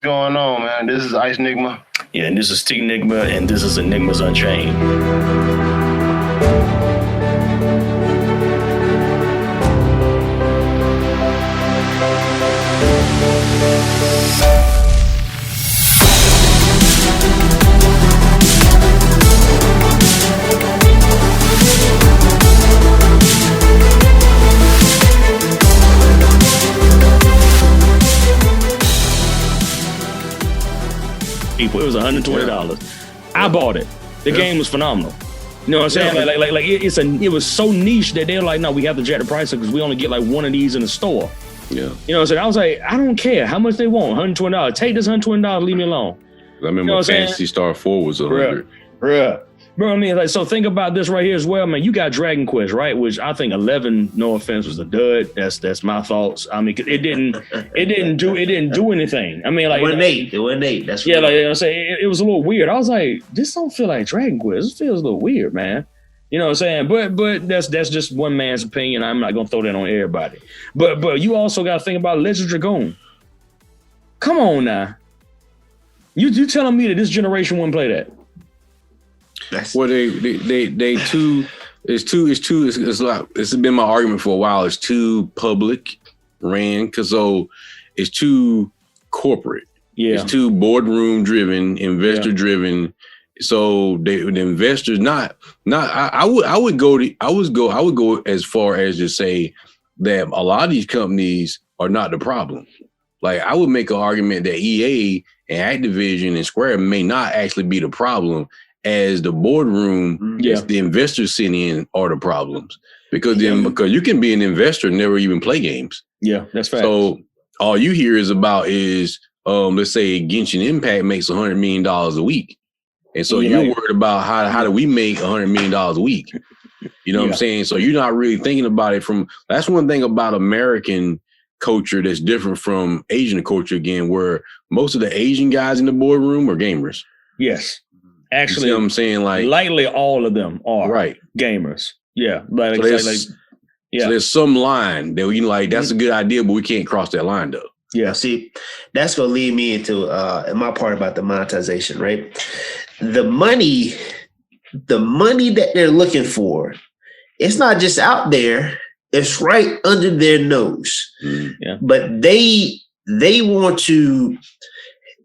Going on, man? This is TNigma. Yeah, and this is TNigma, and this is Enigmas Unchained. People, it was $120. I bought it. The game was phenomenal. You know what I'm saying? It was so niche that they're like, no, we have to jack the price up because we only get like one of these in the store. Yeah. You know what I'm saying? I was like, I don't care how much they want. $120. Take this $120. Leave me alone. I remember Fantasy Star 4 was $100. Bruh. Bro, I mean, like, so think about this right here as well, man. You got Dragon Quest, right? Which I think 11, no offense, was a dud. That's my thoughts. I mean, it didn't do anything. I mean, like, it wasn't eight. That's yeah, like, you know what I'm saying, it was a little weird. I was like, this don't feel like Dragon Quest. This feels a little weird, man. You know what I'm saying? But that's just one man's opinion. I'm not gonna throw that on everybody. But you also got to think about Legend Dragoon. Come on now, you telling me that this generation wouldn't play that? Well, they too. It's like it's been my argument for a while. It's too public ran because it's too corporate. Yeah, it's too boardroom driven, investor driven. So the investors I would go as far as to say that a lot of these companies are not the problem. Like I would make an argument that EA and Activision and Square may not actually be the problem. As the boardroom, the investors sitting in are the problems because you can be an investor and never even play games. Yeah, that's fact. So all you hear is let's say Genshin Impact makes $100 million a week, and so you're worried about how do we make $100 million a week? You know what I'm saying? So you're not really thinking about it from. That's one thing about American culture that's different from Asian culture again, where most of the Asian guys in the boardroom are gamers. Yes. Actually, you know what I'm saying, like lightly, all of them are gamers. Yeah, so there's some line that we like. That's a good idea, but we can't cross that line though. Yeah, see, that's gonna lead me into my part about the monetization, right? The money that they're looking for, it's not just out there; it's right under their nose. Yeah, but they want to.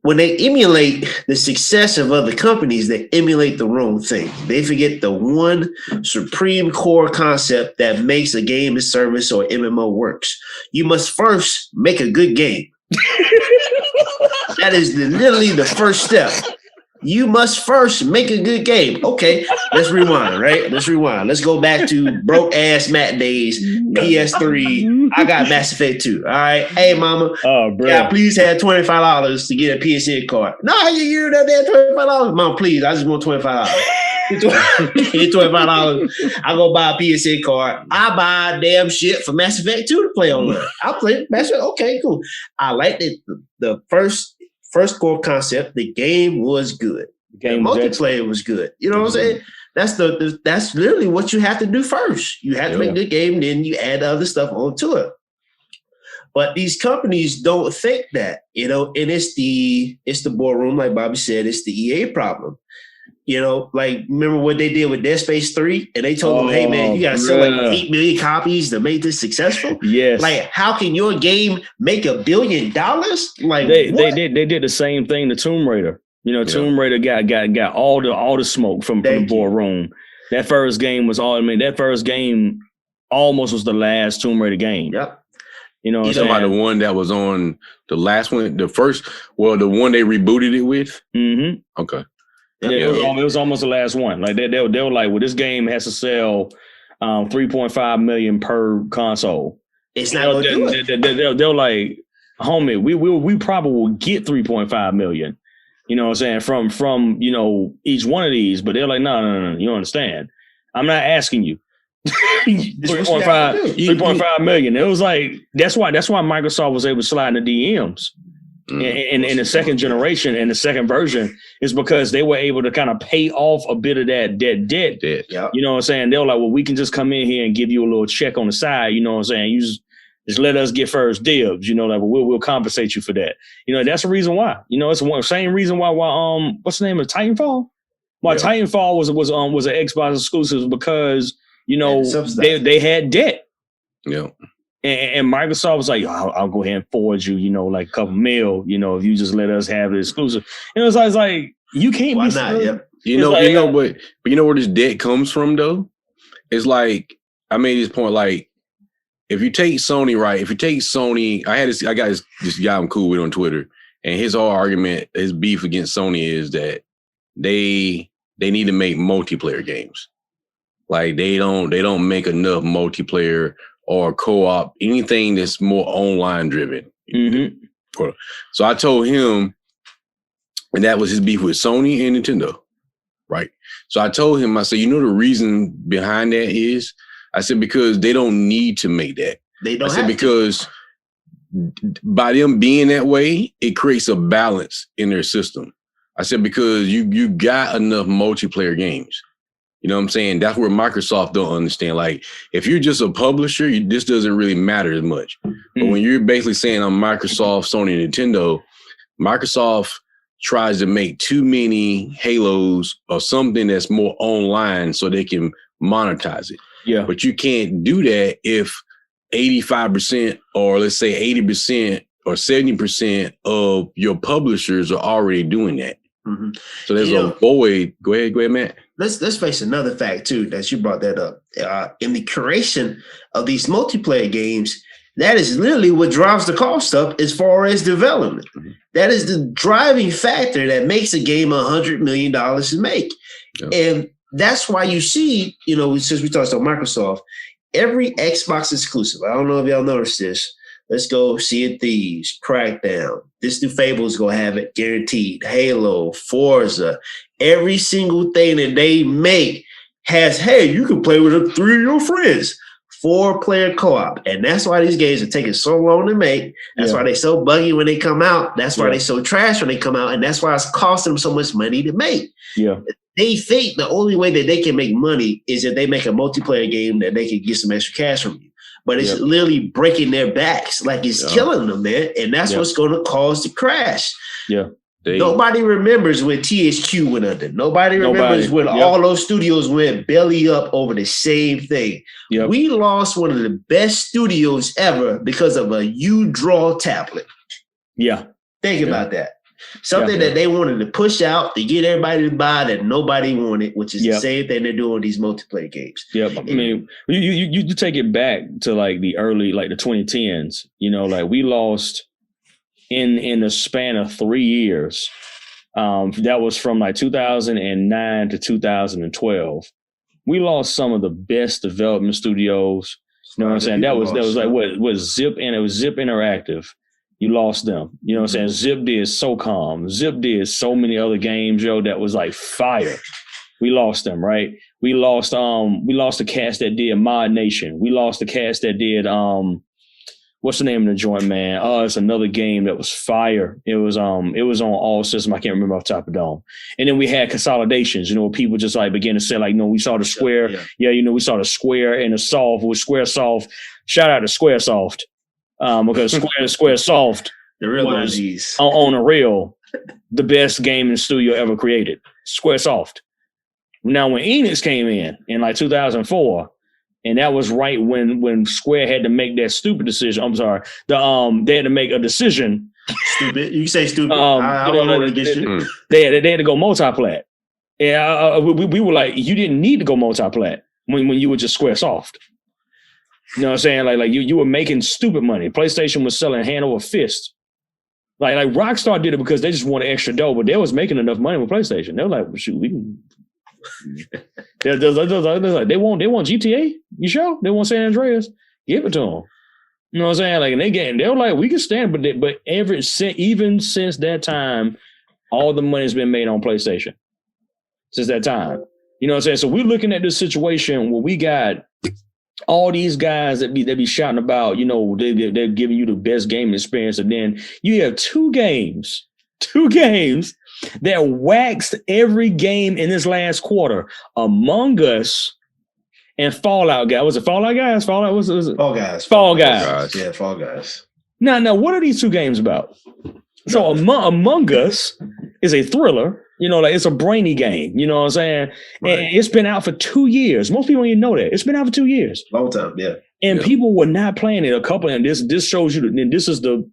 When they emulate the success of other companies, they emulate the wrong thing. They forget the one supreme core concept that makes a game as service or MMO works. You must first make a good game. That is literally the first step. You must first make a good game. Okay, let's rewind, right? Let's rewind. Let's go back to broke ass Matt days, PS3. I got Mass Effect 2. All right. Hey, mama. Oh, bro. Yeah, please have $25 to get a PSN card. No, you that $25. Mom, please. I just want $25. $25. I go buy a PSN card. I buy damn shit for Mass Effect 2 to play online. I'll play Mass Effect. Okay, cool. I like the first core concept. The game was good. The multiplayer was good. You know what I'm saying? That's literally what you have to do first. You have to make a good game, then you add other stuff onto it. But these companies don't think that, you know, and it's the boardroom, like Bobby said, it's the EA problem. You know, like remember what they did with Dead Space 3? And they told them, hey man, you gotta sell like 8 million copies to make this successful. Yes. Like, how can your game make $1 billion? Like they did the same thing to Tomb Raider. You know, Tomb Raider got all the smoke from the boardroom. That first game was that first game almost was the last Tomb Raider game. Yep. You know what I'm saying? saying? The one that was on the last one, the one they rebooted it with? Mm-hmm. Okay. Yeah, it was almost the last one. Like they were like, well, this game has to sell 3.5 million per console. It's not going to do it. They're like, homie, we probably will get 3.5 million. You know what I'm saying? From you know, each one of these, but they're like, no, you don't understand. I'm not asking you. 3.5 million. It was like that's why Microsoft was able to slide in the DMs. In the second generation and the second version is because they were able to kind of pay off a bit of that debt. Yep. You know what I'm saying? They were like, well, we can just come in here and give you a little check on the side. You know what I'm saying? You just Just let us get first dibs, like we'll compensate you for that. That's the reason why. It's the same reason why what's the name of Titanfall? Why Titanfall was an Xbox exclusive because they had debt. Yeah. And Microsoft was like, I'll go ahead and forward you, like a couple mil, if you just let us have the exclusive. It's like you can't Why be not? Yep. But you know where this debt comes from though? It's like I made this point, like if you take Sony, I got this guy I'm cool with on Twitter, and his whole argument, his beef against Sony is that they need to make multiplayer games. Like they don't make enough multiplayer or co-op, anything that's more online driven. Mm-hmm. So I told him, and that was his beef with Sony and Nintendo, right? So I told him, I said, the reason behind that is, I said, because they don't need to make that. They don't. I said, because by them being that way, it creates a balance in their system. I said, because you got enough multiplayer games. You know what I'm saying? That's where Microsoft don't understand. Like, if you're just a publisher, this doesn't really matter as much. But when you're basically saying on Microsoft, Sony, and Nintendo, Microsoft tries to make too many Halos or something that's more online so they can monetize it. Yeah. But you can't do that if 85% or let's say 80% or 70% of your publishers are already doing that. Mm-hmm. So there's a void. Go ahead, Matt. Let's face another fact too, that you brought that up. In the creation of these multiplayer games, that is literally what drives the cost up as far as development. Mm-hmm. That is the driving factor that makes a game $100 million to make. Yeah. And that's why you see, since we talked about Microsoft, every Xbox exclusive, I don't know if y'all noticed this, let's go Sea of Thieves, Crackdown, this new Fable is going to have it guaranteed, Halo, Forza, every single thing that they make has, hey, you can play with 3 of your friends. 4-player co-op. And that's why these games are taking so long to make. That's why they're so buggy when they come out. That's why they're so trash when they come out. And that's why it's costing them so much money to make. Yeah. They think the only way that they can make money is if they make a multiplayer game that they can get some extra cash from you. But it's literally breaking their backs. Like it's killing them, man. And that's what's going to cause the crash. Yeah. Nobody remembers when THQ went under. Nobody remembers when all those studios went belly up over the same thing. Yep. We lost one of the best studios ever because of a U-Draw tablet. Yeah. Think about that. Something that they wanted to push out to get everybody to buy that nobody wanted, which is the same thing they're doing with these multiplayer games. Yeah, I mean, you take it back to like the early, like the 2010s. Like we lost in the span of 3 years. That was from like 2009 to 2012. We lost some of the best development studios. You know what I'm saying? That was like what Zip, and it was Zip Interactive. You lost them. You know what I'm saying? Zip did SOCOM. Zip did so many other games, that was like fire. We lost them, right? We lost the cast that did Mod Nation. We lost the cast that did what's the name of the joint, man? Oh, it's another game that was fire. It was on all systems. I can't remember off the top of the dome. And then we had consolidations, where people just like began to say like, no, we saw the Square. We saw the Square and the Soft with Squaresoft. Shout out to Squaresoft. Because Squaresoft the real was on the real the best gaming studio ever created. Squaresoft. Now, when Enix came in like 2004, and that was right when Square had to make that stupid decision. I'm sorry, they had to make a decision. Stupid. You say stupid. I don't know against you. They had to go multi-plat. And we were like, you didn't need to go multi-plat when you were just Squaresoft. You know what I'm saying? Like you were making stupid money. PlayStation was selling hand over fist. Like Rockstar did it because they just wanted extra dough, but they was making enough money with PlayStation. They were like, well, shoot, we can. They want GTA. You sure? They want San Andreas. Give it to them. You know what I'm saying? Like, and they were like, we can stand, but even since that time, all the money's been made on PlayStation. Since that time, you know what I'm saying? So we're looking at this situation where we got all these guys that be shouting about, they're giving you the best gaming experience, and then you have two games that waxed every game in this last quarter. Among Us and Fallout Guy. Was it Fallout Guys? Fallout was it? Fall Guys. Fall Guys. Yeah, Fall Guys. Now, what are these two games about? So Among Us is a thriller. You know, like it's a brainy game. You know what I'm saying? Right. And it's been out for 2 years. Most people don't even know that. It's been out for 2 years. Long time, yeah. And people were not playing it. A couple, and this shows you that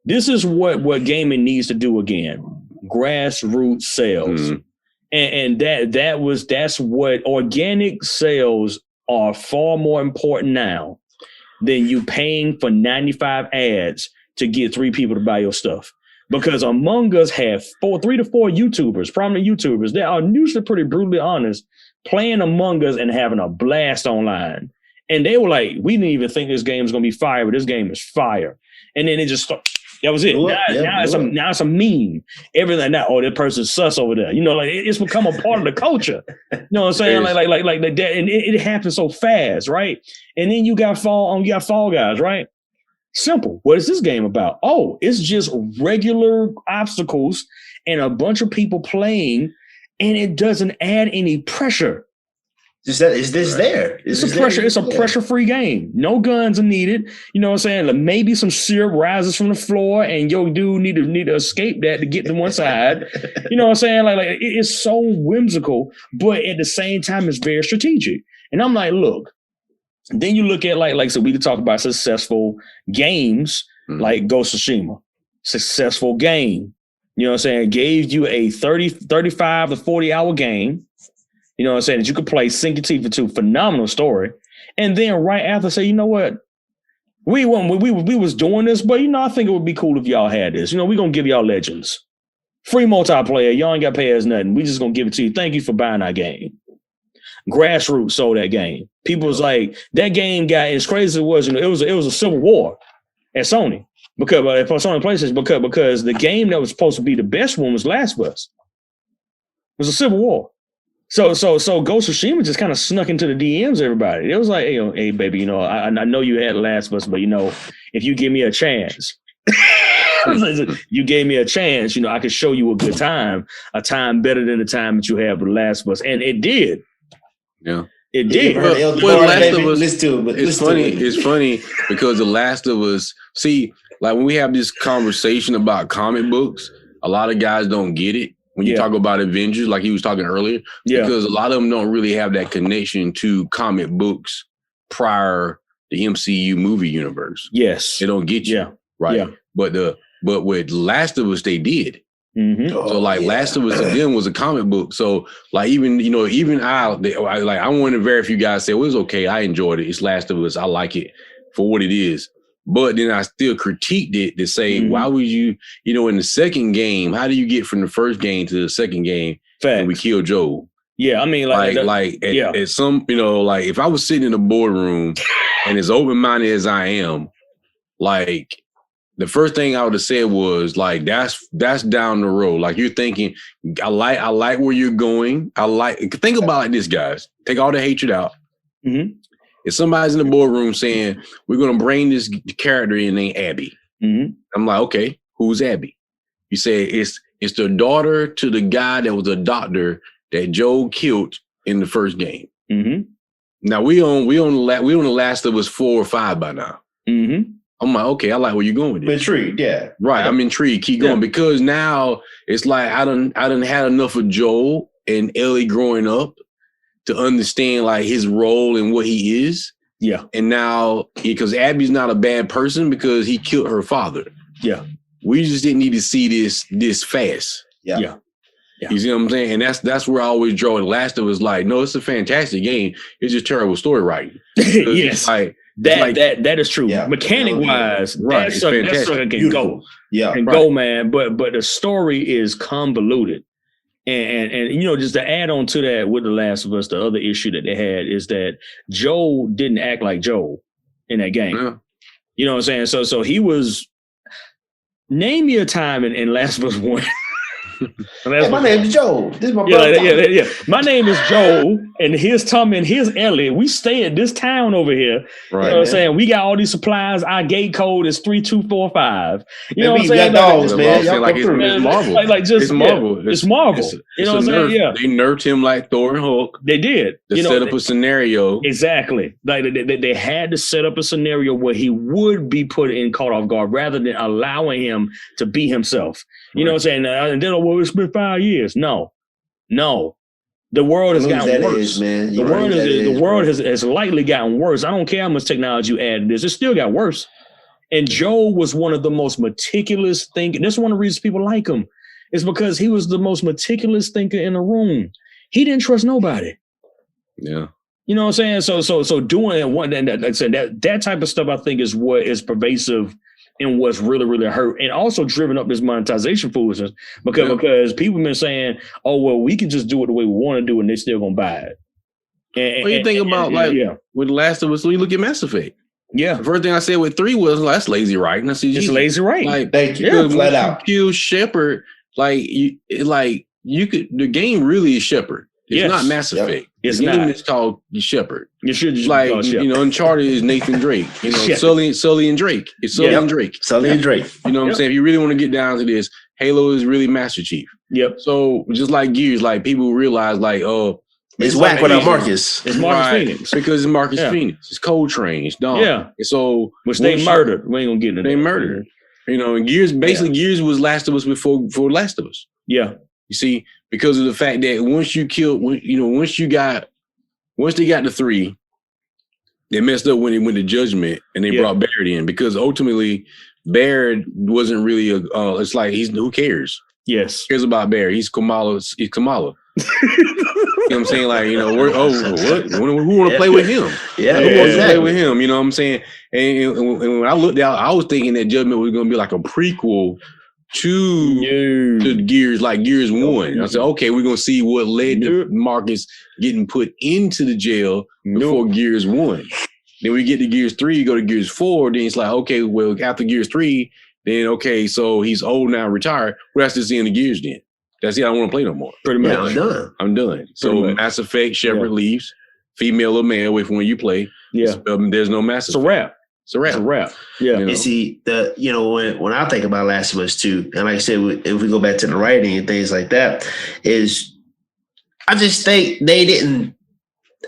this is what gaming needs to do again. Grassroots sales. And that's what organic sales are far more important now than you paying for 95 ads to get 3 people to buy your stuff. Because Among Us have 3 to 4 YouTubers, prominent YouTubers, they are usually pretty brutally honest, playing Among Us and having a blast online. And they were like, we didn't even think this game was going to be fire, but this game is fire. And then it just started. That was it. Now it's a meme. Everything now, that person's sus over there. You know, like it's become a part of the culture. You know what I'm saying? Like that, and it happens so fast, right? And then you got Fall Guys, right? Simple. What is this game about? Oh, it's just regular obstacles and a bunch of people playing, and it doesn't add any pressure. Is this there? It's a pressure-free game. No guns are needed. You know what I'm saying? Like maybe some syrup rises from the floor, and your dude need to escape that to get to one side. You know what I'm saying? Like it's so whimsical, but at the same time, it's very strategic. And I'm like, look. Then you look at like so we could talk about successful games like Ghost of Tsushima. Successful game. You know what I'm saying? Gave you a 35 to 40 hour game. You know what I'm saying? That you could play, sink your teeth into. Phenomenal story. And then right after say, you know what? We was doing this, but I think it would be cool if y'all had this. We're gonna give y'all Legends. Free multiplayer. Y'all ain't gotta pay us nothing. We just gonna give it to you. Thank you for buying our game. Grassroots sold that game. People was like, that game got as crazy as it was, it was a civil war at Sony. Because for Sony PlayStation, because the game that was supposed to be the best one was Last of Us. It was a civil war. So Ghost of Tsushima just kind of snuck into the DMs, everybody. It was like, hey baby, I know you had Last of Us, but if you give me a chance, you gave me a chance, I could show you a good time, a time better than the time that you have with Last of Us. And it did. Yeah. It did. Well, Last of Us, it's funny because The Last of Us, see, like when we have this conversation about comic books, a lot of guys don't get it. When you talk about Avengers, like he was talking earlier, because a lot of them don't really have that connection to comic books prior the MCU movie universe. Yes. They don't get you. Yeah. Right. Yeah. But with Last of Us, they did. Mm-hmm. So Last of Us again was a comic book. So like even I wanted very few guys say, well, it's okay. I enjoyed it. It's Last of Us. I like it for what it is. But then I still critiqued it to say, why would you, in the second game, how do you get from the first game to the second game and we kill Joel? Yeah, I mean, at some, if I was sitting in a boardroom and as open-minded as I am, like the first thing I would have said was like, that's down the road. Like you're thinking, I like where you're going. Think about it like this, guys. Take all the hatred out. Mm-hmm. If somebody's in the boardroom saying, we're going to bring this character in named Abby. Mm-hmm. I'm like, okay, who's Abby? You say it's the daughter to the guy that was a doctor that Joel killed in the first game. Mm-hmm. Now we on the Last of Us 4 or 5 by now. Mm-hmm. I'm like, okay, I like where you're going with this. Intrigued, yeah. Right, I'm intrigued. Keep going because now it's like I done had enough of Joel and Ellie growing up to understand like his role and what he is. Yeah. And now, because Abby's not a bad person because he killed her father. Yeah. We just didn't need to see this fast. Yeah. Yeah. You see what I'm saying? And that's where I always draw the Last of Us like, no, it's a fantastic game. It's just terrible story writing. Yes. That is true. Yeah. Mechanic wise, right. That sucker can go. Yeah. And go, man. But the story is convoluted. And just to add on to that with The Last of Us, the other issue that they had is that Joel didn't act like Joel in that game. Yeah. You know what I'm saying? So he was, name me a time in Last of Us 1 Hey, my name is Joe. This is my Yeah, brother. yeah. My name is Joe, and here's Tommy, and here's Ellie. We stay at this town over here. Right. You know what I'm saying? We got all these supplies. Our gate code is 3245. You know Man, what I'm we saying? got dogs, Like, man. Y'all like come through. it's Marvel. Like just it's Marvel. It's Marvel. You know what I'm saying? Yeah, They nerfed him like Thor and Hulk. they did. To set up a scenario. Exactly. Like they had to set up a scenario where he would be put in caught off guard rather than allowing him to be himself. You know what I'm saying? And then, well, it's been 5 years. No. The world has gotten worse. Man. The world has lightly gotten worse. I don't care how much technology you add to this. It still got worse. And Joe was one of the most meticulous thinkers. That's one of the reasons people like him. It's because he was the most meticulous thinker in the room. He didn't trust nobody. Yeah. You know what I'm saying? So doing it, like I said, that type of stuff I think is what is pervasive and what's really, really hurt, and also driven up this monetization foolishness because people have been saying, oh, well, we can just do it the way we want to do it, and they're still going to buy it. What do you think about with The Last of Us? When you look at Mass Effect, the first thing I said with 3 was that's lazy writing. I see it's lazy writing. Like, thank you, flat out. Kill Shepard, you could. The game really is Shepard. It's not Mass Effect. It's the game not. is called Shepard. You should just Uncharted is Nathan Drake. Sully and Drake. It's Sully and Drake. Sully and Drake. You know what I'm saying? If you really want to get down to this, Halo is really Master Chief. Yep. So just like Gears, people realize it's whack without Marcus. It's Marcus Phoenix. Because it's Marcus Phoenix. It's Coltrane. It's Dom. Yeah. And so which they murdered. We ain't gonna get into that. They murdered. And Gears Gears was Last of Us before Last of Us. Yeah. You see, because of the fact that once they got to 3, they messed up when they went to Judgment and they brought Barrett in because ultimately Barrett wasn't really it's like who cares? Yes. Who cares about Barrett? He's Kamala. You know what I'm saying? What? Who want to play with him? Yeah, who wants to play with him? You know what I'm saying? And when I looked out, I was thinking that Judgment was going to be like a prequel to Gears, like Gears 1. I said, okay, we're going to see what led to Marcus getting put into the jail before Gears 1. Then we get to Gears 3, you go to Gears 4, then it's like, okay, well, after Gears 3, then, okay, so he's old now, retired. Well, that's just the end of Gears then. That's it. I don't want to play no more. Pretty much. Yeah, I'm done. So Mass Effect, Shepard leaves, female or male, with when you play. Yeah. There's no Mass Effect. It's a wrap. Yeah. And see, when I think about Last of Us 2, and like I said, if we go back to the writing and things like that, I just think they didn't.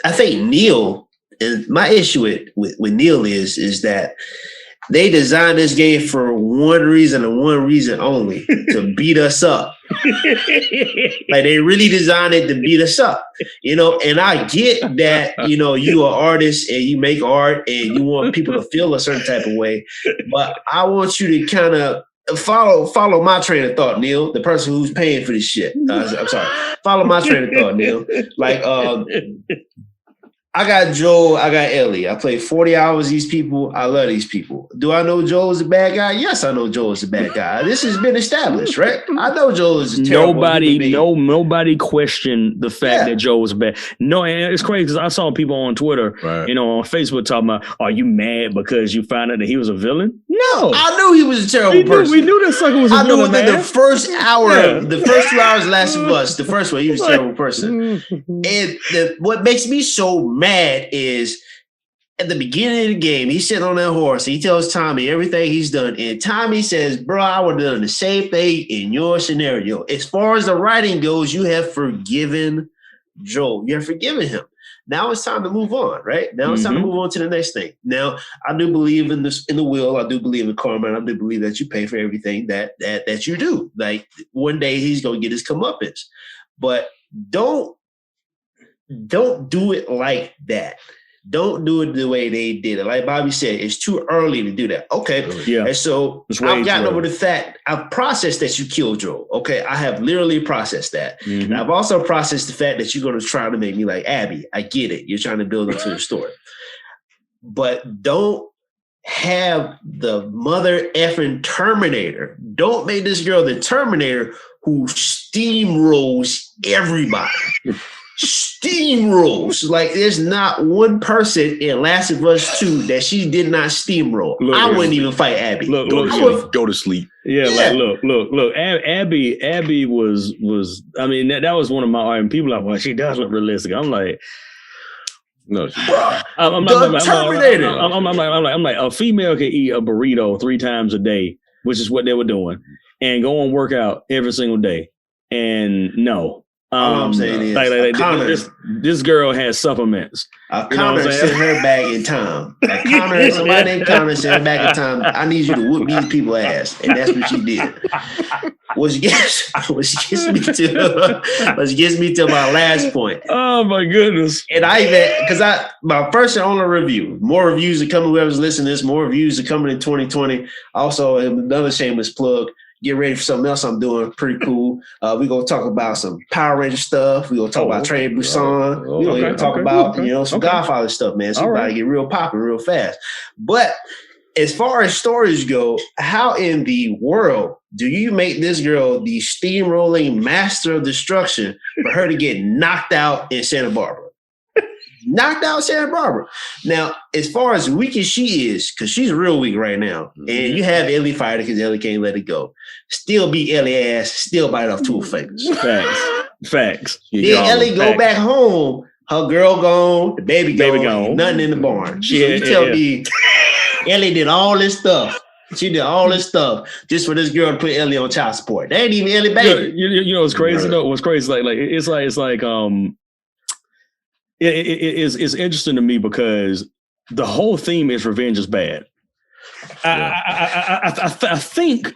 I think Neil, and my issue with Neil is that they designed this game for one reason and one reason only, to beat us up. Like they really designed it to beat us up, and I get that, you are artist and you make art and you want people to feel a certain type of way, but I want you to kind of follow my train of thought, Neil, the person who's paying for this shit. I'm sorry. Follow my train of thought, Neil. Like, I got Joel, I got Ellie. I played 40 hours with these people. I love these people. Do I know Joel is a bad guy? Yes, I know Joel is a bad guy. This has been established, right? I know Joel is a terrible nobody questioned the fact that Joel was bad. No, and it's crazy because I saw people on Twitter, on Facebook talking about, are you mad because you found out that he was a villain? No. I knew he was a terrible person. We knew that sucker was a villain, I knew within the first hour, the first 2 hours of Last of Us, the first one, he was a terrible person. And what makes me so mad is at the beginning of the game, he's sitting on that horse. He tells Tommy everything he's done. And Tommy says, bro, I would have done the same thing in your scenario. As far as the writing goes, you have forgiven Joel. You have forgiven him. Now it's time to move on, right? Now it's time to move on to the next thing. Now, I do believe in the will. I do believe in karma. And I do believe that you pay for everything that you do. Like one day he's going to get his comeuppance. But don't do it like that. Don't do it the way they did it. Like Bobby said, it's too early to do that. Okay. Yeah. And so I've gotten over the fact, I've processed that you killed Joel. Okay. I have literally processed that. And I've also processed the fact that you're going to try to make me like Abby. I get it. You're trying to build up to the story. But don't have the mother effing Terminator. Don't make this girl the Terminator who steamrolls everybody. steamrolls. Like there's not one person in Last of Us 2 that she did not steamroll. Look, I wouldn't even fight Abby. Go to sleep. Yeah, like look. Abby was. I mean, that was one of my. And people are like, well, she does look realistic. I'm like, no, I'm like, a female can eat a burrito 3 times a day, which is what they were doing, and go and work out every single day. And no. All I'm saying is this girl has supplements. Connor sent her back in time. Somebody named Connor sent her back in time. I need you to whoop these people ass, and that's what she did. Which gets me to my last point. Oh my goodness! And my first and only review. More reviews are coming. Whoever's listening to this, more reviews are coming in 2020. Also, another shameless plug. Get ready for something else I'm doing. Pretty cool. We're going to talk about some Power Ranger stuff. We're going to talk about Train Busan. We're going to talk about, some Godfather stuff, man. So everybody get real popping real fast. But as far as stories go, how in the world do you make this girl the steamrolling master of destruction for her to get knocked out in Santa Barbara? Knocked out Santa Barbara. Now, as far as weak as she is, because she's real weak right now, and you have Ellie fired because Ellie can't let it go. Still beat Ellie ass, still bite off 2 fingers. Facts. Then Ellie go back home, her girl gone, the baby gone. Nothing in the barn. You tell me Ellie did all this stuff. She did all this stuff just for this girl to put Ellie on child support. They ain't even Ellie baby. You know what's crazy though? What's crazy? It's interesting to me because the whole theme is revenge is bad. I think,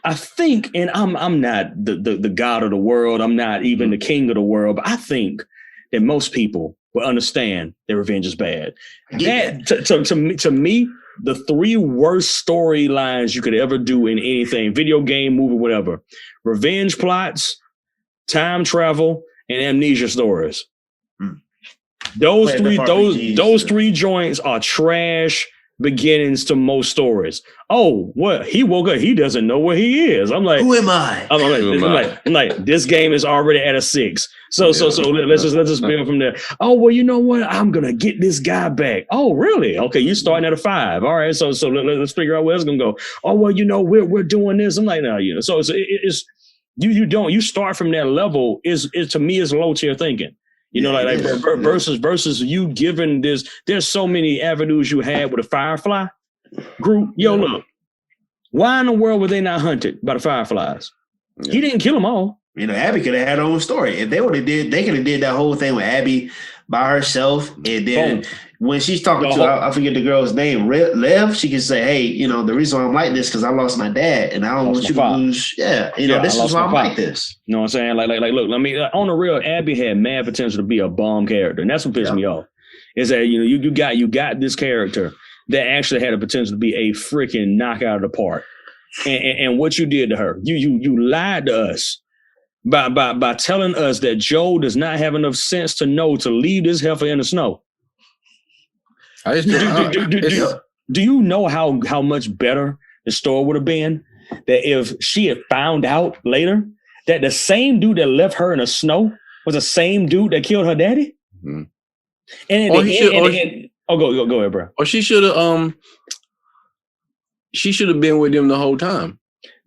and I'm not the god of the world. I'm not even the king of the world, but I think that most people will understand that revenge is bad. To me, the 3 worst storylines you could ever do in anything, video game, movie, whatever: revenge plots, time travel, and amnesia stories. Those 3 joints are trash beginnings to most stories. Oh, what? He woke up. He doesn't know where he is. I'm like, who am I? I'm like, this game is already at a 6. So let's just build from there. Oh, well, you know what? I'm gonna get this guy back. Oh, really? Okay, you're starting at a 5. All right. So let's figure out where it's gonna go. Oh, well, we're doing this. I'm like, no, So it's you start from that level. Is to me is low tier thinking. Versus you given this, there's so many avenues you had with a Firefly group. Look, why in the world were they not hunted by the Fireflies? Yeah. He didn't kill them all. Abby could have had her own story. If they they could have did that whole thing with Abby by herself. And then when she's talking to, I forget the girl's name, Lev, she can say, hey, the reason why I'm like this because I lost my dad and I don't want you to lose. Yeah, this is why I'm like this. You know what I'm saying? Like, look, on the real, Abby had mad potential to be a bomb character. And that's what pissed me off. Is that, you got this character that actually had a potential to be a freaking knockout of the park. And what you did to her, you lied to us. By telling us that Joe does not have enough sense to know to leave this heifer in the snow. Do you know how much better the story would have been that if she had found out later that the same dude that left her in the snow was the same dude that killed her daddy? Mm-hmm. Go ahead, bro. Or she should have been with him the whole time.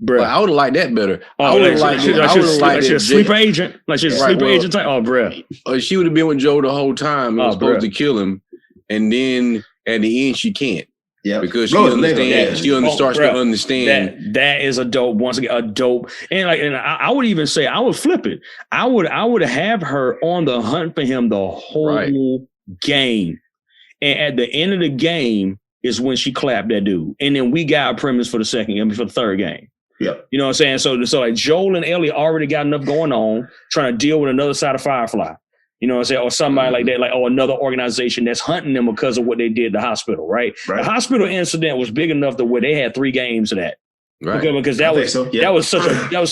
Bro, I would have liked that better. I would have liked a sleeper agent. Like she's a sleeper agent type. Oh, bro. Or she would have been with Joe the whole time and was supposed to kill him. And then at the end, she can't. Yeah. Because she understands. She starts to understand. That is a dope. Once again, a dope. And I would even say, I would flip it. I would have her on the hunt for him the whole game. And at the end of the game is when she clapped that dude. And then we got a premise for the third game. Yeah. You know what I'm saying? So like Joel and Ellie already got enough going on trying to deal with another side of Firefly. You know what I'm saying? Or somebody like that, another organization that's hunting them because of what they did at the hospital, right? The hospital incident was big enough to where they had 3 games of that. Right. Because that was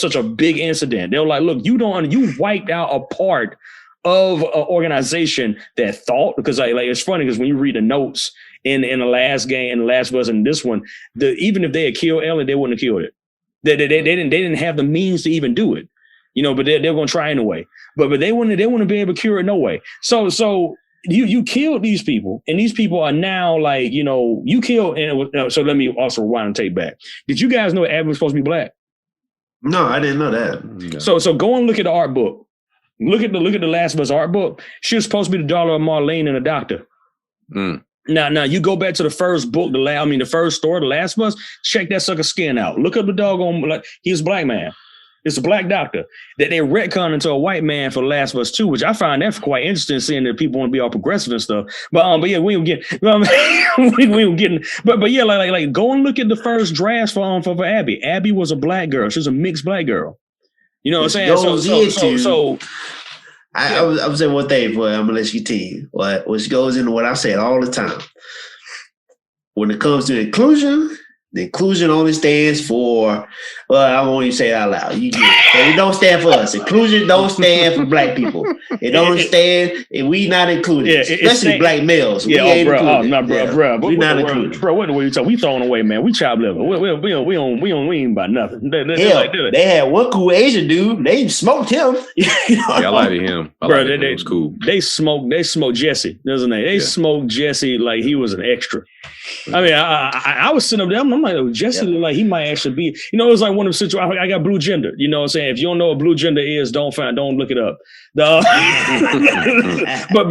such a big incident. They were like, look, you wiped out a part of an organization that thought, because it's funny because when you read the notes in the last game, in the last was in this one, even if they had killed Ellie, they wouldn't have killed it. They didn't have the means to even do it. but they're going to try anyway. But they want to be able to cure it no way. So you killed these people, and these people are now like, you killed. And so let me also rewind and take back. Did you guys know Abby was supposed to be black? No, I didn't know that. So go and look at the art book. Look at the Last of Us art book. She was supposed to be the daughter of Marlene and a doctor. Mm. Now you go back to the first book, the first story, The Last of Us. Check that sucker skin out. Look up the doggone, like, he's a black man. It's a black doctor that they retconned into a white man for The Last of Us 2, which I find that quite interesting, seeing that people want to be all progressive and stuff. But yeah, we don't get, but yeah, like go and look at the first drafts for Abby. Abby was a black girl. She was a mixed black girl. You know what I'm saying? I was saying one thing, but I'm gonna let you continue. Which goes into what I said all the time. When it comes to inclusion, the inclusion only stands for, I won't even say it out loud. You get it. But it don't stand for us. Inclusion don't stand for black people. It don't stand, and we not included. Especially black males. Yeah, we ain't included. Bro. We not included. Bro, what are you talking? We throwing away, man. We chop liver. We ain't about nothing. They had one cool Asian dude. They smoked him. I like him. Bro, it was cool. They smoked Jesse, doesn't they? They smoked Jesse like he was an extra. I mean, I was sitting up there. I'm like, Jesse, like he might actually be. It was like one of the situations. I got blue gender. You know what I'm saying? If you don't know what blue gender is, don't look it up. But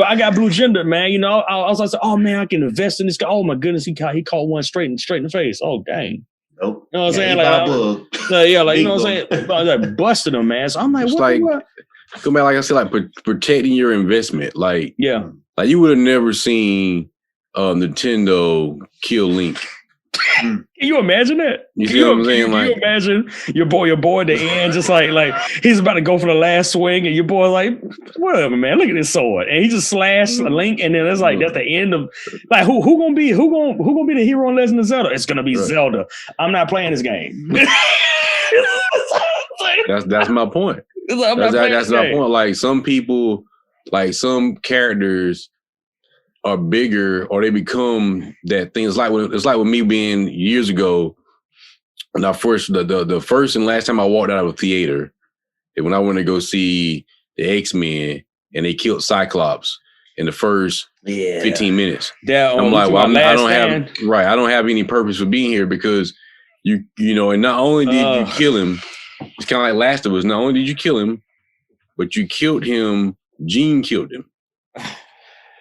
I got blue gender, man. I was like, oh man, I can invest in this guy. Oh my goodness, he caught one straight in the face. Oh dang. Nope. You know what I'm saying? Like, you know what I'm saying? Like busting him, man. So I'm like, what? Come back, like I said, like protecting your investment. Like, yeah, like you would have never seen Nintendo kill Link. Can you imagine that? You see what I'm saying? Can you imagine your boy at the end, just like he's about to go for the last swing, and your boy like, whatever, man. Look at this sword, and he just slashed Link, and then it's like that's the end of like who gonna be the hero in Legend of Zelda? It's gonna be Zelda. I'm not playing this game. That's my point. That's my point. Like some people, like some characters are bigger, or they become that thing. It's like with me being years ago. When I first the first and last time I walked out of a theater, and when I went to go see the X-Men and they killed Cyclops in the first 15 minutes. I'm like, well, I don't have any purpose for being here because you know, and not only did you kill him, it's kind of like Last of Us. Not only did you kill him, but you killed him. Gene killed him.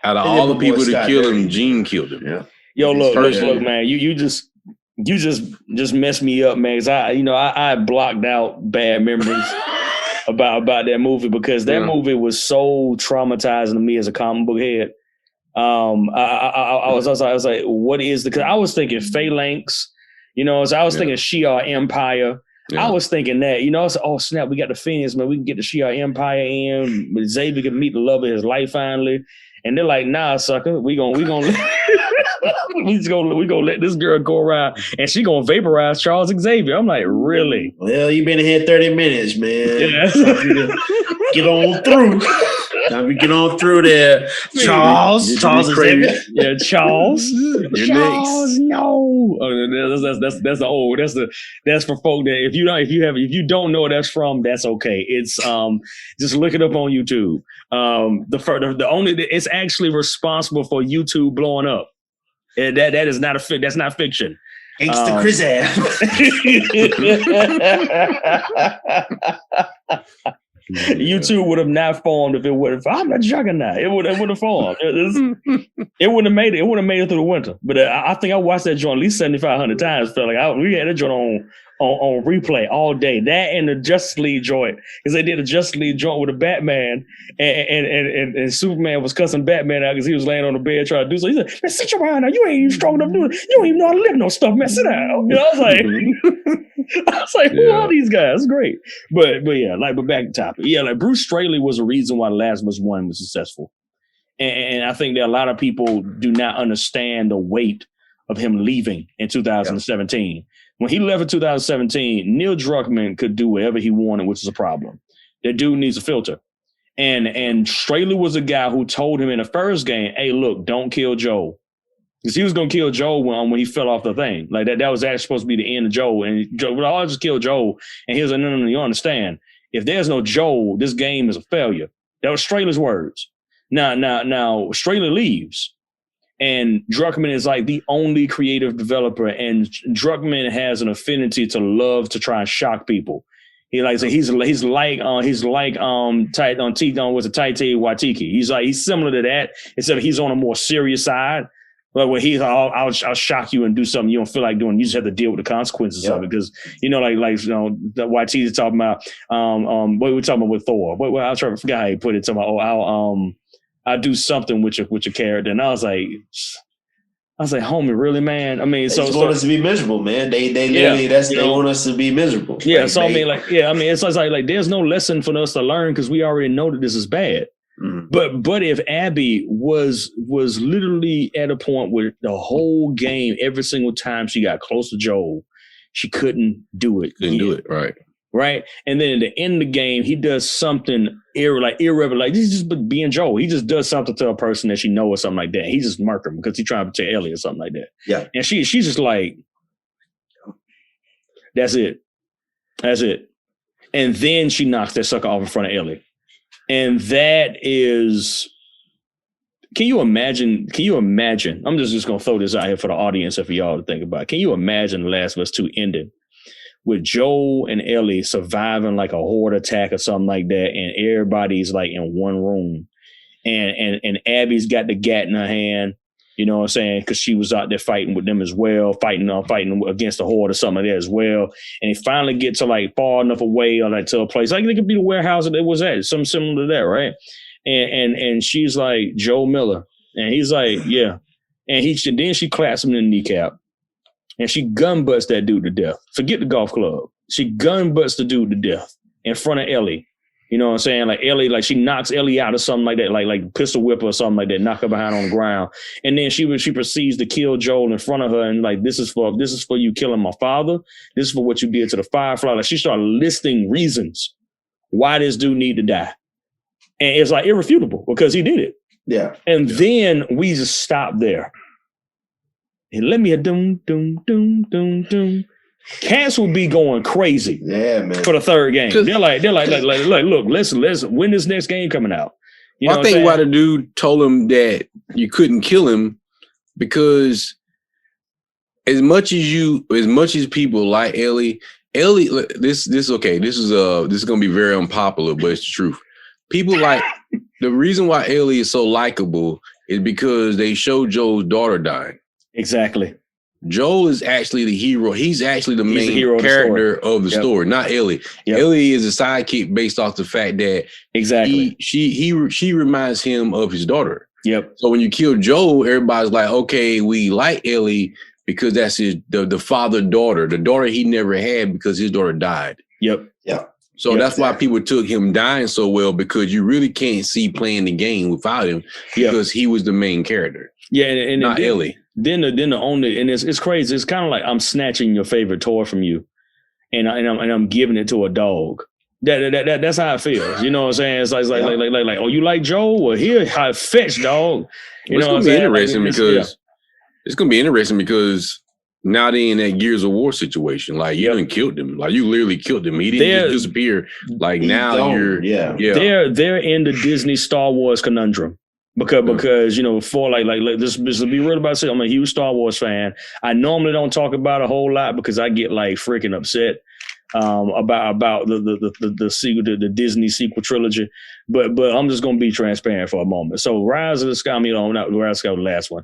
Out of all the people that killed him, Gene killed him. Yeah. Yo, look, man. You just messed me up, man. Cause I blocked out bad memories about that movie because that movie was so traumatizing to me as a comic book head. I was like, what is because I was thinking Phalanx, so I was thinking Shi'ar Empire. Yeah. I was thinking that, I was like, oh snap, we got the Phoenix, man. We can get the Shi'ar Empire in. Xavier can meet the love of his life finally. And they're like, nah, sucker, we gonna let this girl go around and she gonna vaporize Charles Xavier. I'm like, really? Well, you been in here 30 minutes, man. Yeah. Get on through. Time to get on through there. Charles Xavier. Yeah, Charles. Charles, no. That's for folk that if you don't know where that's from, that's okay. It's just look it up on YouTube. It's actually responsible for YouTube blowing up. That is not that's not fiction. Gangsta Chris ass. YouTube would have not formed if it would have. I'm a juggernaut. It would have formed. It wouldn't have made it. It wouldn't have made it through the winter. But I think I watched that joint at least 7,500 times. Felt like we had that joint on replay all day. That and the Justice League joint, because they did a Justice League joint with a Batman, and Superman was cussing Batman out because he was laying on the bed trying to do so. He said, "Man, sit your behind down. You ain't even strong enough to do it. You don't even know how to lift no stuff, man. Sit down." I was like, who are these guys? It's great. But back to topic. Yeah, like Bruce Straley was a reason why The Last of Us 1 was successful. And I think that a lot of people do not understand the weight of him leaving in 2017. Yeah. When he left in 2017, Neil Druckmann could do whatever he wanted, which is a problem. That dude needs a filter. And Straley was a guy who told him in the first game, hey, look, don't kill Joel. Because he was going to kill Joel when he fell off the thing. Like that was actually supposed to be the end of Joel. And Joel, I'll just kill Joel. And he was like, no, you understand. if there's no Joel, this game is a failure. That was Strayler's words. Now, Strayler leaves, and Druckmann is like the only creative developer, and Druckmann has an affinity to love to try and shock people. He's like Taika Waititi. He's similar to that, except he's on a more serious side. But where he's I'll shock you and do something you don't feel like doing. You just have to deal with the consequences of it, because the Waititi's talking about what we're talking about with Thor. What I'll try to forget how he put it. Talking about I'll do something with your character, and I was like, homie, really, man? I mean, they just want us to be miserable, man. They literally they want us to be miserable. Yeah, it's like there's no lesson for us to learn because we already know that this is bad. Mm-hmm. But if Abby was literally at a point where the whole game, every single time she got close to Joel, she couldn't do it. Right. And then at the end of the game, he does something irreverent, like he's just being Joel. He just does something to a person that she knows or something like that. He just murked him because he's trying to protect Ellie or something like that. Yeah. And she's just like, that's it. And then she knocks that sucker off in front of Ellie. And that is, can you imagine? I'm just going to throw this out here for the audience and for y'all to think about. Can you imagine The Last of Us 2 ending with Joel and Ellie surviving like a horde attack or something like that, and everybody's like in one room, and Abby's got the gat in her hand, you know what I'm saying? Because she was out there fighting with them as well, fighting against the horde or something like that as well. And they finally get to like far enough away or like to a place like it could be the warehouse that it was at, something similar to that, right? And she's like, Joel Miller, and he's like, yeah, and then she claps him in the kneecap. And she gun butts that dude to death. Forget the golf club. She gun butts the dude to death in front of Ellie. You know what I'm saying? Like Ellie, like she knocks Ellie out or something like that, like pistol whip her or something like that, knock her behind on the ground. And then she proceeds to kill Joel in front of her, and like, this is for you killing my father. This is for what you did to the Firefly. Like she started listing reasons why this dude need to die. And it's like irrefutable because he did it. Yeah. And then we just stop there. And let me a doom. Cats will be going crazy. Yeah, man. For the third game. They're like, look, listen, when this next game coming out? You know I think why the dude told him that you couldn't kill him, because as much as people like Ellie, this is gonna be very unpopular, but it's the truth. People like the reason why Ellie is so likable is because they show Joel's daughter dying. Exactly. Joel is actually the hero. He's actually the main character of the story, not Ellie. Yep. Ellie is a sidekick based off the fact that she reminds him of his daughter. Yep. So when you kill Joel, everybody's like, okay, we like Ellie because that's the father-daughter, the daughter he never had because his daughter died. Yep. Yeah. So that's why people took him dying so well, because you really can't see playing the game without him because he was the main character. Yeah, and not Ellie. Then the only, and it's crazy. It's kind of like I'm snatching your favorite toy from you, and I'm giving it to a dog. That's how it feels. You know what I'm saying? It's like oh, you like Joel? Well, here, how fetch, dog. It's gonna be interesting it's gonna be interesting because now they in that Gears of War situation. Like you done killed him. Like you literally killed him. He didn't just disappear. Like now they're in the Disney Star Wars conundrum. Because for like this to be real about it, I'm a huge Star Wars fan. I normally don't talk about a whole lot because I get like freaking upset about the sequel, the Disney sequel trilogy. But I'm just gonna be transparent for a moment. So Rise of the Sky, not Rise of the Sky, the last one.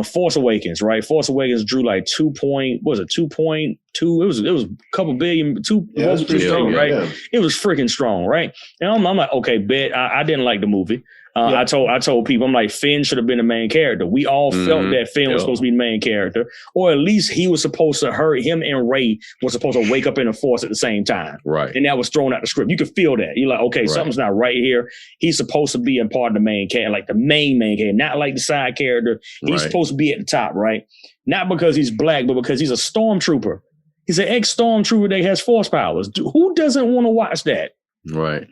Force Awakens, right? Force Awakens drew like 2.2? It was a couple billion, it was pretty strong, right? Yeah. It was freaking strong, right? And I'm like, okay, bet I didn't like the movie. I told people, I'm like, Finn should have been the main character. We all felt that Finn was supposed to be the main character, or at least he was supposed to him and Rey was supposed to wake up in the Force at the same time. Right. And that was thrown out the script. You could feel that. You're like, okay, something's not right here. He's supposed to be a part of the main character, like the main character, not like the side character. He's supposed to be at the top, right? Not because he's black, but because he's a stormtrooper. He's an ex-stormtrooper that has Force powers. Who doesn't want to watch that? Right.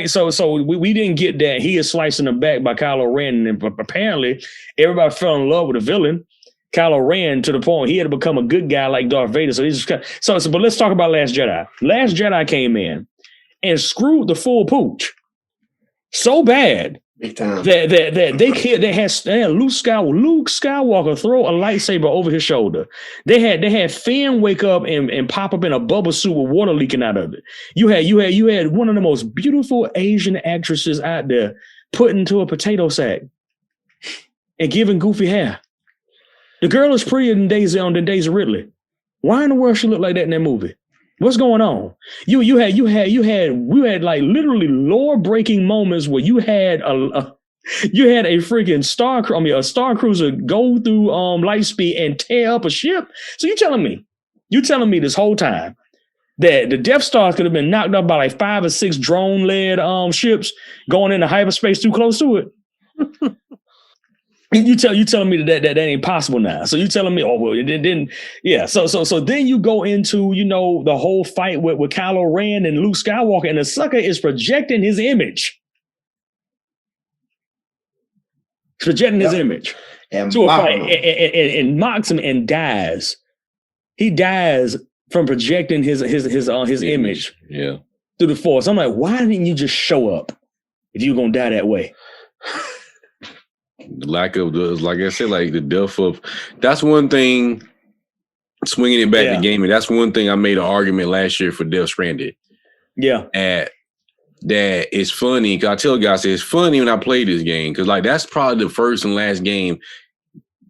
So we didn't get that. He is sliced in the back by Kylo Ren, and apparently everybody fell in love with the villain, Kylo Ren, to the point he had to become a good guy like Darth Vader. So but let's talk about Last Jedi. Last Jedi came in, and screwed the full pooch so bad Big time. that they had Luke Skywalker throw a lightsaber over his shoulder. They had Finn wake up and pop up in a bubble suit with water leaking out of it. You had one of the most beautiful Asian actresses out there put into a potato sack and giving Goofy hair. The girl is prettier than Daisy Ridley. Why in the world she look like that in that movie? What's going on? We had like literally lore breaking moments where you had a freaking a Star Cruiser go through light speed and tear up a ship. So you telling me this whole time that the Death Star could have been knocked up by like 5 or 6 drone led ships going into hyperspace too close to it? You telling me that ain't possible now. So you telling me, oh well, it didn't. Yeah. So then you go into the whole fight with Kylo Ren and Luke Skywalker, and the sucker is projecting his image. Projecting his image and to a fight and mocks him and dies. He dies from projecting his image through the Force. I'm like, why didn't you just show up if you're gonna die that way? The lack of like I said, like the death of. That's one thing. Swinging it back to gaming. That's one thing I made an argument last year for Death Stranded. Yeah. That it's funny. Cause I tell guys it's funny when I play this game because like that's probably the first and last game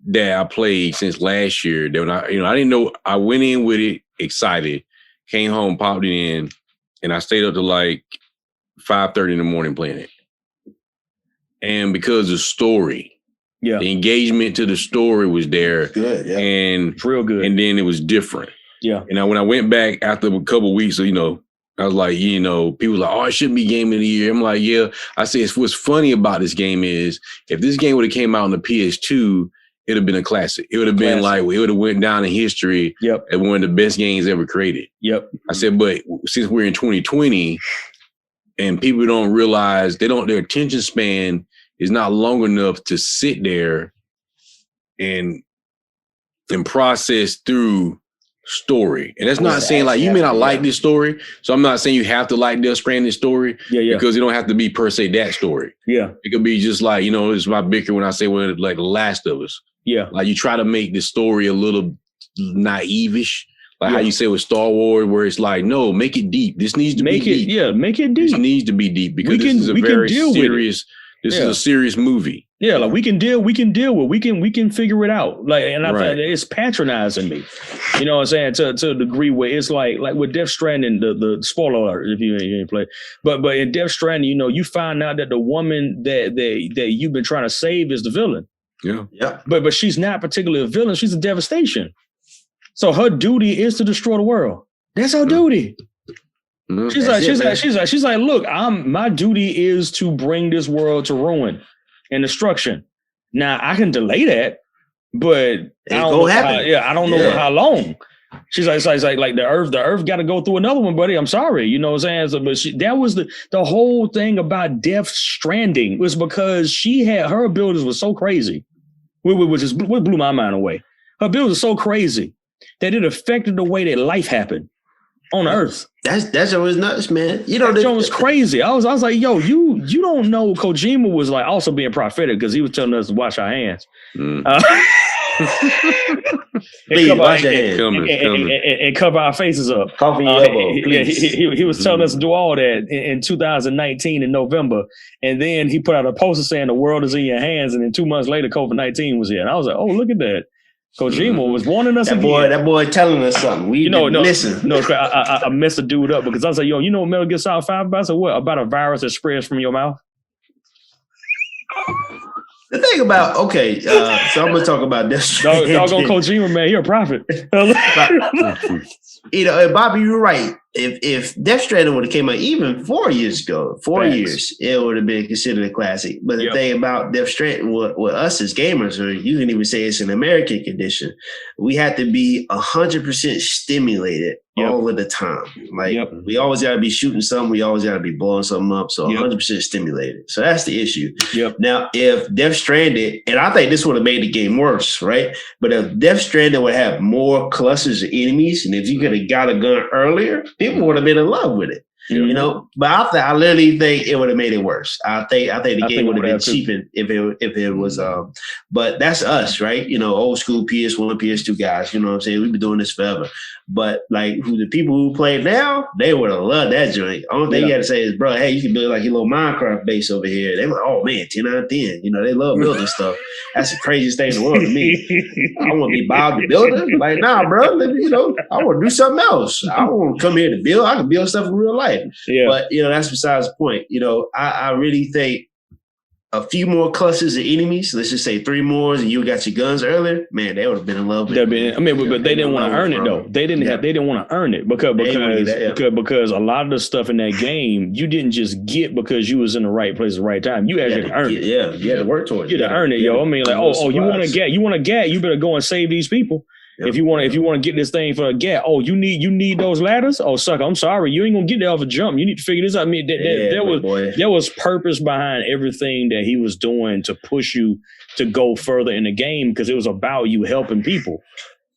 that I played since last year. That when I didn't know. I went in with it excited, came home, popped it in, and I stayed up to like 5:30 in the morning playing it. And because the story, the engagement to the story was there, good, and it's real good. And then it was different. Yeah. And when I went back after a couple of weeks, I was like, people were like, oh, it shouldn't be game of the year. I'm like, yeah. I said, what's funny about this game is if this game would have came out on the PS2, it'd have been a classic. It would have been like, it would have went down in history as one of the best games ever created. Yep. I said, but since we're in 2020 and people don't realize their attention span is not long enough to sit there and process through story. And that's not saying like you may not like this story. So I'm not saying you have to like Death Stranding story. Because it don't have to be per se that story. Yeah. It could be just like, it's my bicker when I say like The Last of Us. Yeah. Like you try to make the story a little naive-ish. Like how you say with Star Wars, where it's like, no, make it deep. This needs to be deep. Yeah, make it deep. This needs to be deep because this is a very serious. This is a serious movie. Yeah, like we can deal with, we can figure it out. Like, and I think it's patronizing me. You know what I'm saying? To a degree where it's like with Death Stranding, the spoiler alert if you ain't play. But in Death Stranding, you find out that the woman that you've been trying to save is the villain. Yeah. Yeah. But she's not particularly a villain, she's a devastation. So her duty is to destroy the world. That's her duty. She's like, look, my duty is to bring this world to ruin and destruction. Now I can delay that, but I don't know how long. She's like, the earth got to go through another one, buddy. I'm sorry, you know what I'm saying? So, but that was the whole thing about Death Stranding was because her abilities were so crazy, which blew my mind away. Her abilities were so crazy that it affected the way that life happened on Earth. That's always nuts, man. That was crazy. I was like, yo, you don't know Kojima was like also being prophetic because he was telling us to wash our hands. Please wash your hands and cover our faces up. Cover your elbow, please. He was telling us to do all that in 2019 in November, and then he put out a poster saying the world is in your hands, and then 2 months later COVID-19 was here, and I was like, oh, look at that. Kojima was warning us. That boy telling us something. We didn't listen. No, I messed the dude up because I was like, yo, you know what Metal Gear Solid 5 about? So what? About a virus that spreads from your mouth? The thing about, so I'm going to talk about this. Doggone Kojima, man, you're a prophet. And Bobby, you're right. If Death Stranding would have came out even 4 years ago, it would have been considered a classic. But the thing about Death Stranding with us as gamers, or you can even say it's an American condition, we have to be 100% stimulated all of the time. Like we always got to be shooting something. We always got to be blowing something up. So 100% stimulated. So that's the issue. Now, if Death Stranding, and I think this would have made the game worse, right? But if Death Stranding would have more clusters of enemies, and if you could have got a gun earlier, people would have been in love with it. You know, but I literally think it would have made it worse. I think the game would have been cheapened if it was. But that's us, right? You know, old school PS1, PS2 guys. You know what I'm saying? We've been doing this forever. But like the people who play now, they would have loved that joint. Only thing you got to say is, bro, hey, you can build like your little Minecraft base over here. They were like, oh man, 10 out of 10. You know, they love building stuff. That's the craziest thing in the world to me. I want to be Bob the Builder. Like, nah, bro. You know, I want to do something else. I don't want to come here to build. I can build stuff in real life. Yeah. But you know, that's besides the point. You know, I really think a few more clusters of enemies, let's just say 3 more, and you got your guns earlier, man, they would have been in love with it. But they didn't want to earn it though. They didn't want to earn it because a lot of the stuff in that game you didn't just get because you was in the right place at the right time. You actually earned it. Yeah, you had to work towards it. You had to earn it, yo. I mean, like, you want a gat, you better go and save these people. Yep. If you want to get this thing for a gat, you need those ladders. Oh, sucker, I'm sorry, you ain't gonna get there off a jump. You need to figure this out. I mean, there was purpose behind everything that he was doing to push you to go further in the game because it was about you helping people.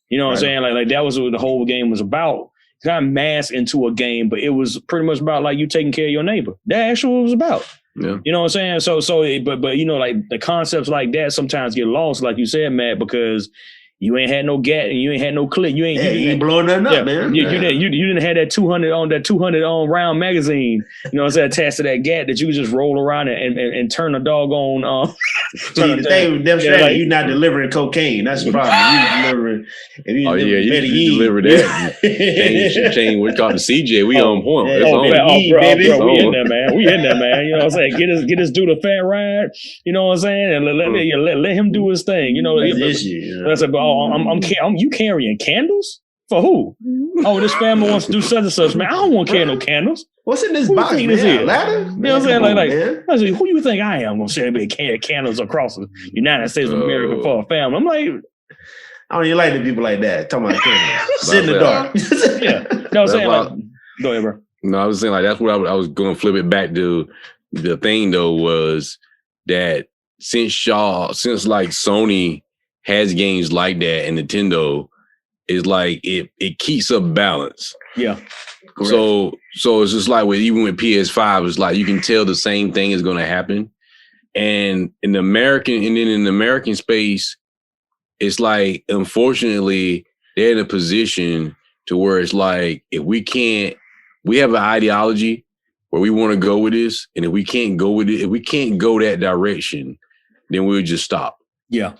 You know what I'm saying? Like that was what the whole game was about. Kind of masked into a game, but it was pretty much about like you taking care of your neighbor. That actually what it was about. Yeah. You know what I'm saying? But you know, like the concepts like that sometimes get lost, like you said, Matt, because you ain't had no gat and you ain't had no clip. You ain't blowing nothing up, man. You didn't have that 200 round magazine. You know what I'm saying? Attached to that gat that you could just roll around and turn a doggone. The thing with them you're not delivering cocaine. That's the problem. You delivering. You deliver that. Change what called the CJ. We on point. Bro, we in there, man. We in there, man. You know what I'm saying? Get this dude a fat ride. You know what I'm saying? And let him do his thing. You know. That's about. You carrying candles? For who? Oh, this family wants to do such and such, man. I don't want to carry no candles. What's in this box, man? A ladder? You know what I'm saying? Like, who you think I am? I'm going to say carry candles across the United States of America for a family. I'm like, I don't even like the people like that. Talking about candles. Sit in the dark. Yeah. No, I'm saying go ahead, bro. No, I was saying like that's what I was going to flip it back to. The thing though was that since like Sony has games like that and Nintendo is like it keeps a balance. Yeah. Correct. So it's just like even with PS5, it's like you can tell the same thing is gonna happen. And in the American space, it's like unfortunately they're in a position to where it's like we have an ideology where we want to go with this, and if we can't go with it, if we can't go that direction, then we'll just stop. Yeah.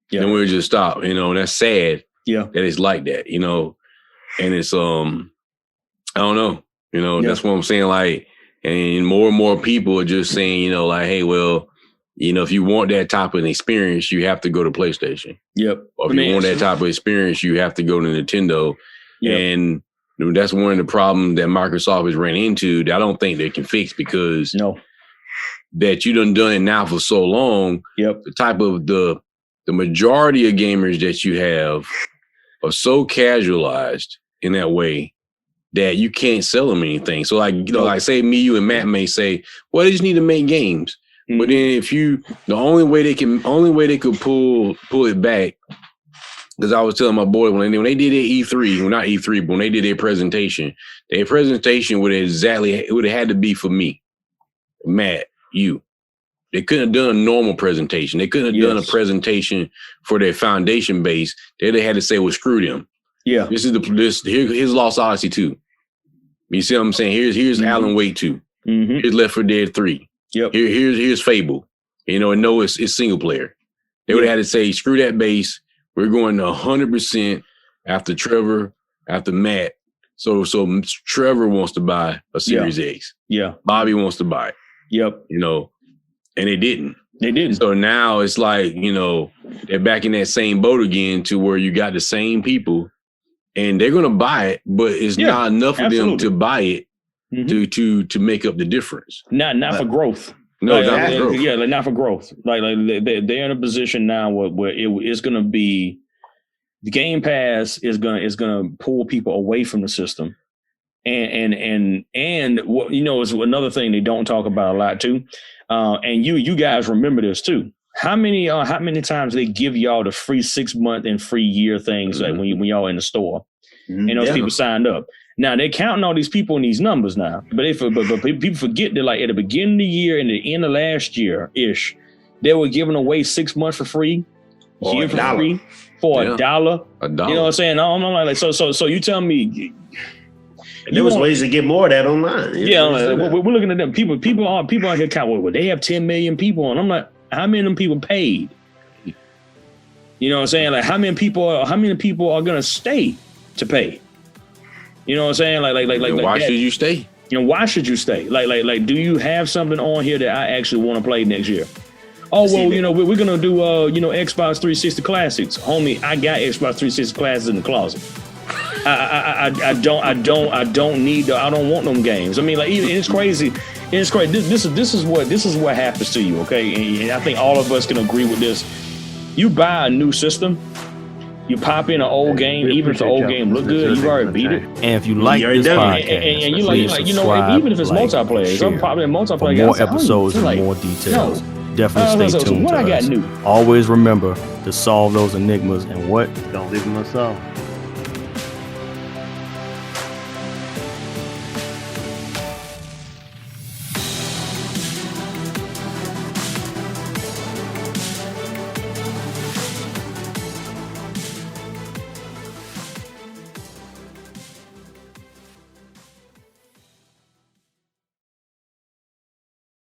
Yeah. Then we'll just stop, you know, and that's sad. Yeah. That it's like that, you know, and it's, I don't know, you know, that's what I'm saying. Like, and more people are just saying, you know, like, hey, well, you know, if you want that type of experience, you have to go to PlayStation. Yep. Or if you want that type of experience, you have to go to Nintendo. Yep. And that's one of the problems that Microsoft has ran into that I don't think they can fix because that you done it now for so long. Yep. The type of the majority of gamers that you have are so casualized in that way that you can't sell them anything. So like, you know, like say me, you and Matt may say, well, they just need to make games. Mm-hmm. But then the only way they could pull it back, because I was telling my boy when they did their E3, well not E3, but when they did their presentation would have had to be for me, Matt, you. They couldn't have done a normal presentation. They couldn't have done a presentation for their foundation base. They had to say, well, screw them. Yeah. Here's Lost Odyssey 2. You see what I'm saying? Here's Alan Wake 2. Mm-hmm. Here's Left 4 Dead 3. Yep. Here's Fable. You know, and no, it's single player. They would have had to say, screw that base. We're going to 100% after Trevor, after Matt. So Trevor wants to buy a Series X. Yeah. Bobby wants to buy it. Yep. You know, and they didn't. They didn't. So now it's like, you know, they're back in that same boat again to where you got the same people and they're going to buy it, but it's not enough of them to buy it to make up the difference. Not for growth. No, not for growth. Yeah, not for growth. Like they're in a position now where it's going to be the Game Pass is going to pull people away from the system. And what, you know, is another thing they don't talk about a lot too. And you guys remember this too. How many times they give y'all the free 6 month and free year things like when y'all in the store and those people signed up. Now they're counting all these people in these numbers now, but people forget that like at the beginning of the year and the end of last year ish, they were giving away 6 months for free, year for free for $1. $1. You know what I'm saying? I'm like so you tell me. There was ways to get more of that online. Yeah, we're looking at them people out here counting. Well, they have 10 million people, and I'm like, how many of them people paid? You know what I'm saying? Like how many people are gonna stay to pay? You know what I'm saying? Like why should you stay? You know, why should you stay? Like, do you have something on here that I actually want to play next year? Oh, well, you know, we're going to do, Xbox 360 Classics. Homie, I got Xbox 360 Classics in the closet. I don't need I don't want them games. I mean, like, it's crazy. It's crazy. This is what happens to you, okay? And I think all of us can agree with this. You buy a new system, you pop in an old game, even if the old game look good, you've already beat it. And if you like this podcast, and you like, you know what, even if it's multiplayer, some probably multiplayer. For more episodes and more details, definitely stay tuned what to I got us. new? Always remember to solve those enigmas and what? Don't leave them unsolved.